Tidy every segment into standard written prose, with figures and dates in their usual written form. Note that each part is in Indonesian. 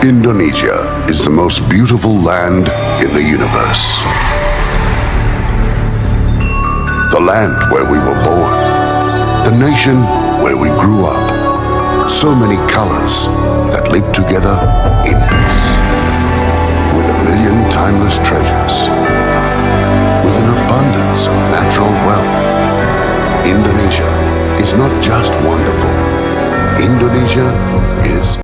Indonesia is the most beautiful land in the universe. The land where we were born. The nation where we grew up. So many colors that live together in peace. With a million timeless treasures. With an abundance of natural wealth. Indonesia is not just wonderful. Indonesia is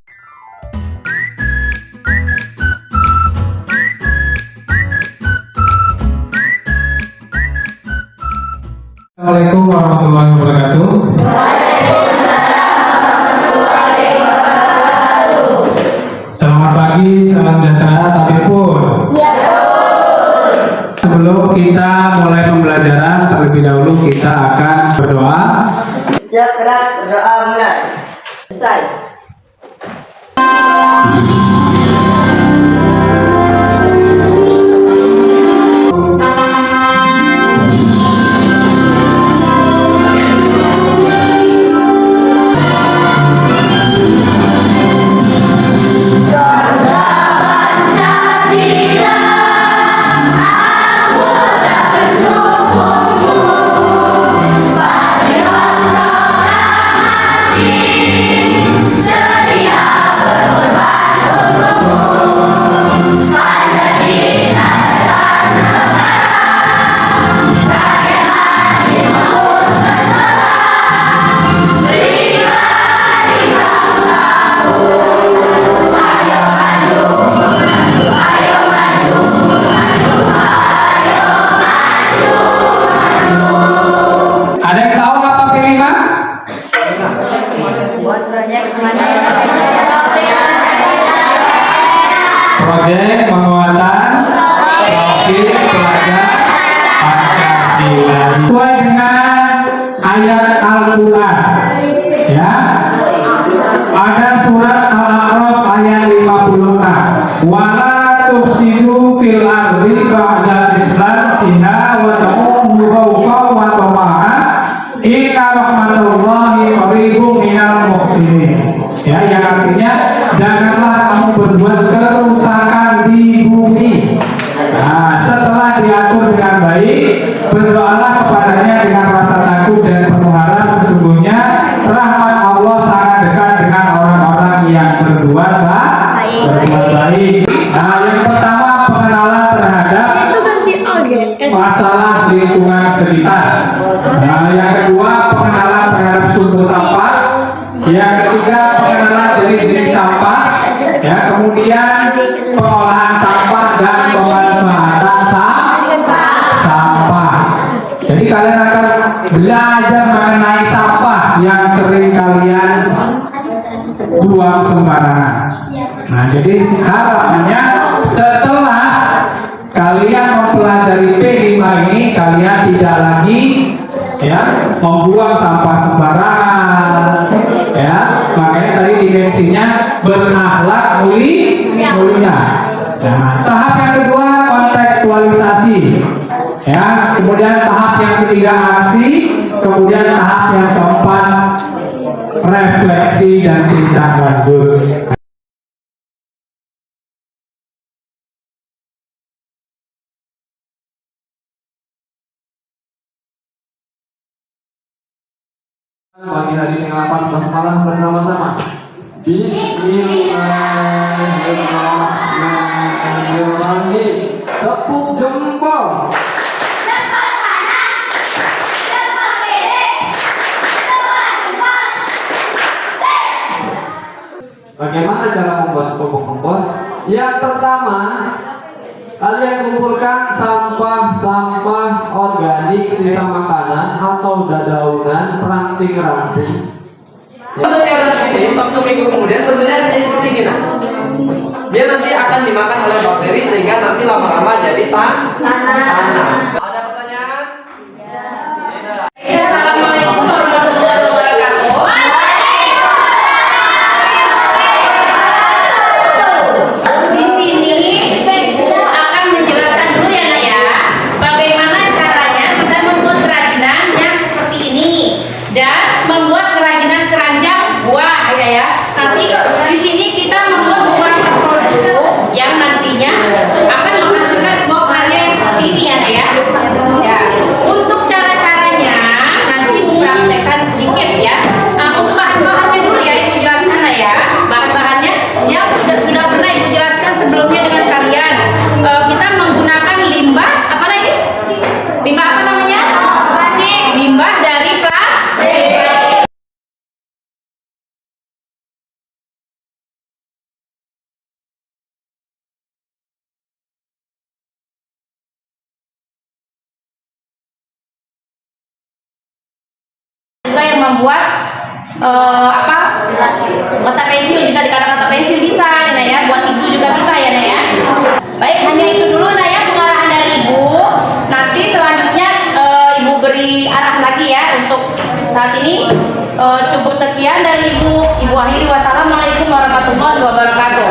Assalamualaikum warahmatullahi wabarakatuh. Selamat pagi, salam sejahtera, tapi pun. Sebelum kita mulai pembelajaran, terlebih dahulu kita akan berdoa. Siap, gerak, berdoa mulai. Selesai. Proyek penguatan profil pelajar Pancasila sesuai dengan ayat Al-Quran, ya. Ada surat Al-A'raf ayat 56. Wala tufsidu fil ardi ba'da islamiha wa ta'udu khawfa wa tama'a inna rahmatullahi qaribun minal muhsinin. Ya, yang artinya janganlah kamu berbuat kerusakan di bumi. Nah, setelah diatur dengan baik, berdoalah kepadanya dengan rasa takut dan penuh harap. Sesungguhnya rahmat Allah sangat dekat dengan orang-orang yang berbuat baik. Nah, yang pertama pengenalan terhadap masalah lingkungan sekitar. Nah, yang kedua pengenalan terhadap sumber sampah. Yang ketiga pengenalan jenis-jenis sampah. Ya, kemudian pengolahan sampah dan pemanfaatan sampah. Jadi kalian akan belajar mengenai sampah yang sering kalian buang sembarangan. Nah, jadi harapannya setelah kalian mempelajari P5 ini, kalian tidak lagi membuang sampah sembarangan. Ya, makanya tadi dimensinya berakhlak mulia. Nah, tahap yang kedua kontekstualisasi. Ya, kemudian tahap yang ketiga aksi, kemudian tahap yang keempat refleksi dan tindak lanjut. Bagi hari yang lapas basmalah bersama-sama. Bismillahirrahmanirrahim. Tepuk jempol. Bagaimana cara membuat pupuk kompos? Yang pertama, kalian kumpulkan sampah-sampah organik, sisa makanan atau dadaunan, ranting-ranting. Dari atas ini, Sabtu minggu kemudian bentuknya jadi seperti ini. Nah. dia nanti akan dimakan oleh bakteri sehingga nanti lama-lama jadi tanah. Ada pertanyaan? Assalamualaikum warahmatullahi wabarakatuh. Di sini Ibu akan menjelaskan dulu ya Nak ya, bagaimana caranya kita membuat kerajinan yang seperti ini dan membuat kerajinan keranjang buah ya. Nanti di sini kita membuat beberapa produk yang nantinya akan menghasilkan sebuah karya yang seperti ini ya Nak ya. Ya, untuk cara-caranya nanti Ibu praktekkan sedikit ya. Nah, untuk bahan-bahannya dulu ya Ibu jelaskan lah ya. Bahan-bahannya yang sudah pernah Ibu jelaskan sebelumnya dengan kalian. Kita menggunakan limbah apa lagi? Limbah apa namanya? Limbah dari plastik. Juga yang membuat kata pensil, bisa dikatakan kata pensil bisa ya Nak ya, buat tisu juga bisa ya Nak ya. Baik, hanya itu dulu Nak ya pengarahan dari Ibu. Nanti selanjutnya Ibu beri arah lagi ya. Untuk saat ini cukup sekian dari Ibu. Ibu akhiri, wassalamualaikum warahmatullahi wabarakatuh.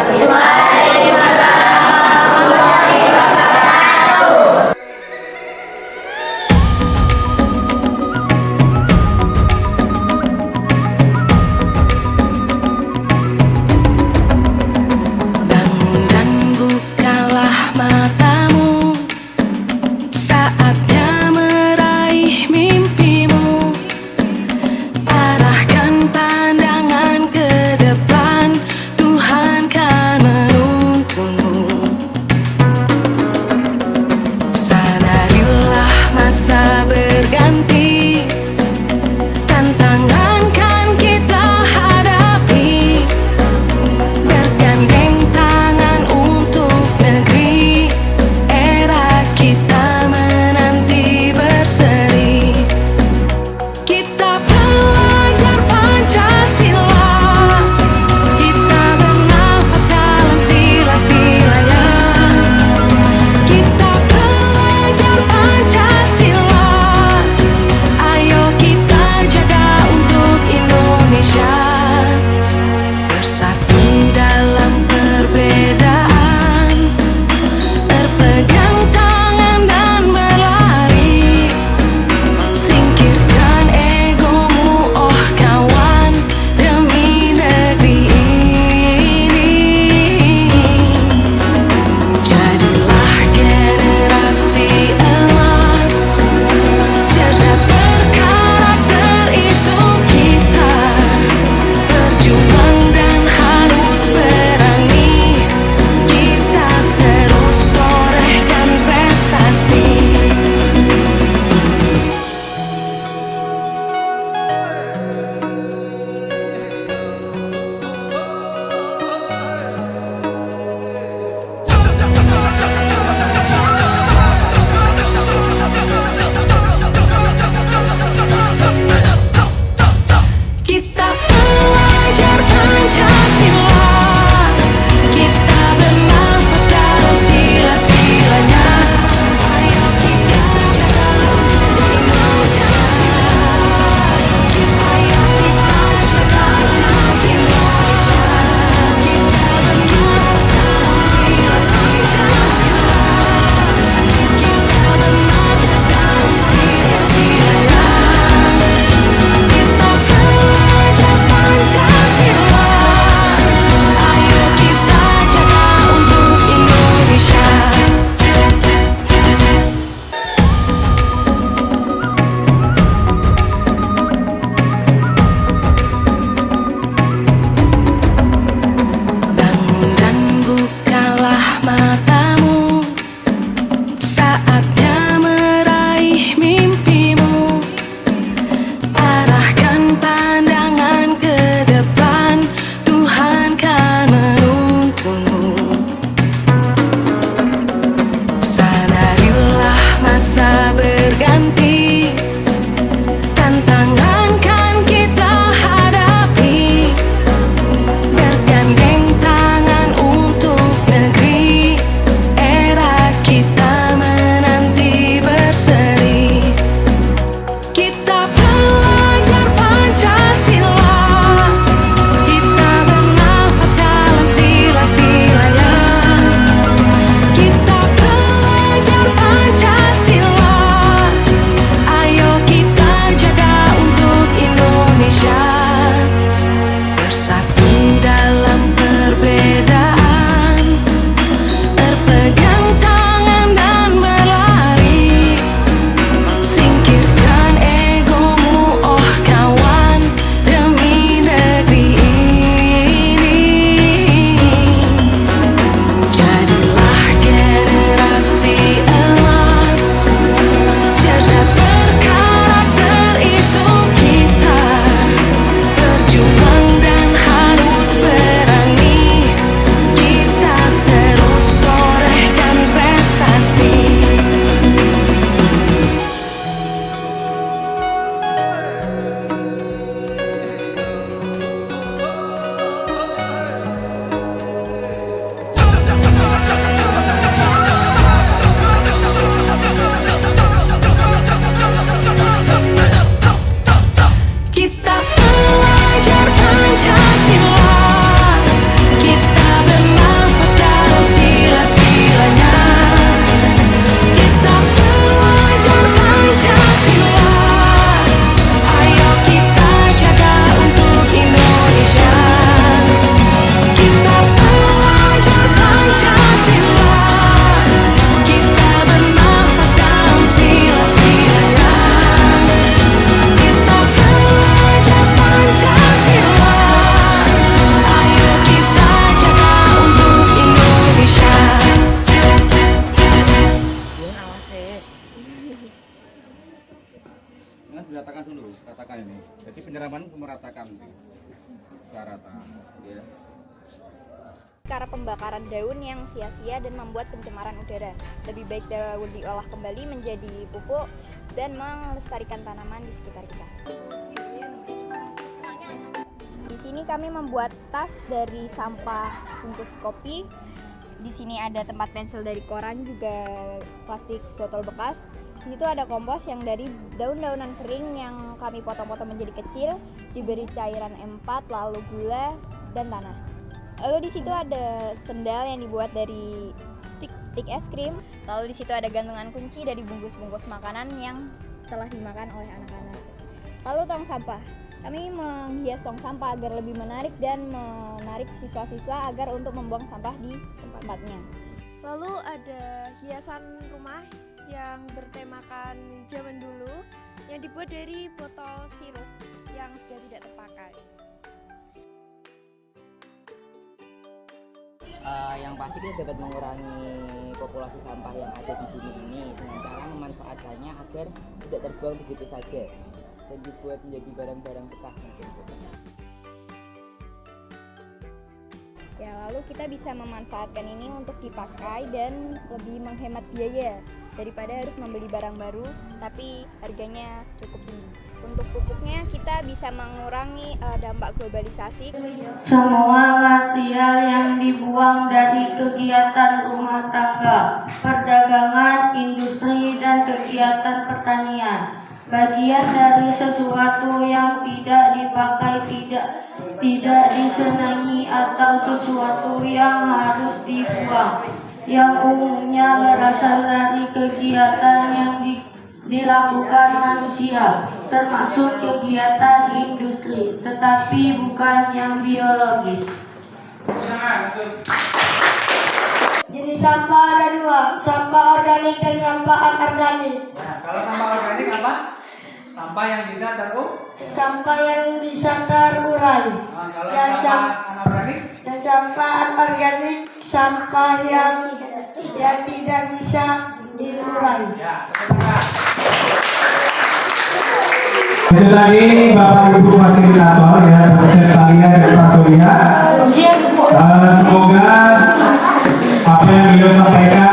penyerapan meratakan secara rata, ya. Cara pembakaran daun yang sia-sia dan membuat pencemaran udara. Lebih baik daun diolah kembali menjadi pupuk dan melestarikan tanaman di sekitar kita. Di sini kami membuat tas dari sampah bungkus kopi. Di sini ada tempat pensil dari koran, juga plastik botol bekas. Di situ ada kompos yang dari daun-daunan kering yang kami potong-potong menjadi kecil, diberi cairan M4, lalu gula dan tanah. Lalu di situ ada sendal yang dibuat dari stik es krim. Lalu di situ ada gantungan kunci dari bungkus-bungkus makanan yang telah dimakan oleh anak-anak. Lalu tong sampah. Kami menghias tong sampah agar lebih menarik dan menarik siswa-siswa agar untuk membuang sampah di tempatnya. Lalu ada hiasan rumah yang bertemakan zaman dulu yang dibuat dari botol sirup yang sudah tidak terpakai. Yang pasti kita dapat mengurangi populasi sampah yang ada di bumi ini dengan cara memanfaatkannya agar tidak terbuang begitu saja dan dibuat menjadi barang-barang bekas mungkin. Ya, lalu kita bisa memanfaatkan ini untuk dipakai dan lebih menghemat biaya daripada harus membeli barang baru tapi harganya cukup tinggi. Untuk pupuknya kita bisa mengurangi dampak globalisasi. Semua material yang dibuang dari kegiatan rumah tangga, perdagangan, industri, dan kegiatan pertanian, bagian dari sesuatu yang tidak dipakai, tidak disenangi, atau sesuatu yang harus dibuang, yang umumnya berasal dari kegiatan yang dilakukan manusia, termasuk kegiatan industri, tetapi bukan yang biologis. Jadi sampah ada dua, sampah organik dan sampah anorganik. Nah, kalau sampah organik apa? Sampah yang bisa Sampah yang bisa terurai. Nah, kalau Dan sampah anorganik? Dan sampah anorganik, sampah yang tidak bisa diurai. Ya, itu tadi Bapak Ibu fasilitator ya, dosen Talia dan Pak Surya. Semoga apa yang beliau sampaikan